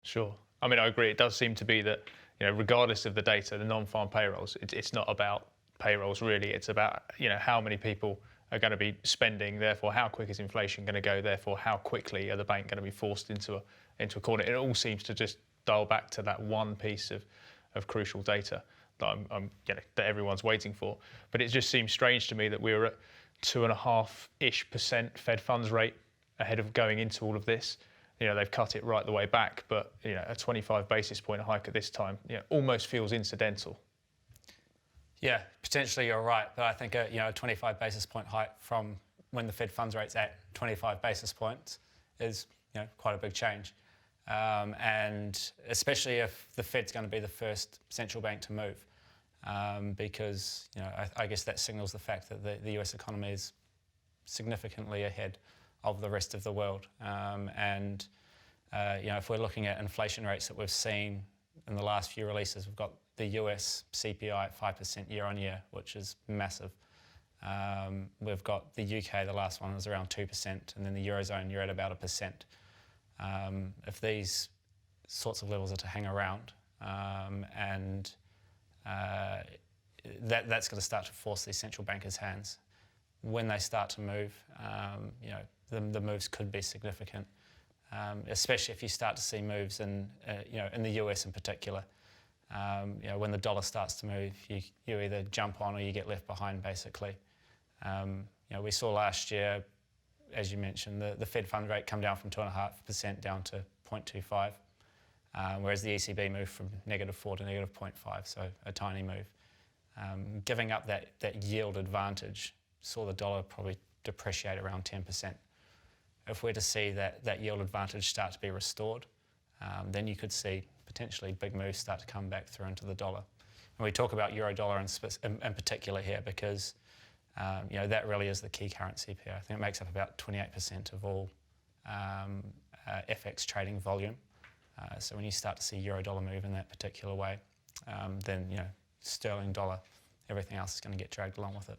Sure. I mean, I agree. It does seem to be that, regardless of the data, the non-farm payrolls, it's not about payrolls really. It's about, how many people are going to be spending. Therefore, how quick is inflation going to go? Therefore, how quickly are the bank going to be forced into a corner? It all seems to just dial back to that one piece of crucial data that that everyone's waiting for. But it just seems strange to me that we were at 2.5-ish% Fed funds rate ahead of going into all of this. They've cut it right the way back, but a 25 basis point hike at this time, almost feels incidental. Yeah, potentially you're right, but I think a 25 basis point hike from when the Fed funds rate's at 25 basis points is quite a big change, and especially if the Fed's going to be the first central bank to move, because I guess that signals the fact that the US economy is significantly ahead of the rest of the world, and if we're looking at inflation rates that we've seen in the last few releases, we've got the US CPI at 5% year on year, which is massive. We've got the UK, the last one was around 2%, and then the Eurozone, you're at about 1%. If these sorts of levels are to hang around, that's going to start to force these central bankers' hands. When they start to move, the moves could be significant, especially if you start to see moves in the US in particular. When the dollar starts to move, you either jump on or you get left behind, basically. We saw last year, as you mentioned, the Fed fund rate come down from 2.5% down to 0.25, whereas the ECB moved from -4 to -0.5, so a tiny move. Giving up that yield advantage saw the dollar probably depreciate around 10%. If we're to see that yield advantage start to be restored, then you could see potentially big moves start to come back through into the dollar. And we talk about euro dollar in particular here because that really is the key currency pair. I think it makes up about 28% of all FX trading volume. So when you start to see euro dollar move in that particular way, then sterling dollar, everything else is going to get dragged along with it.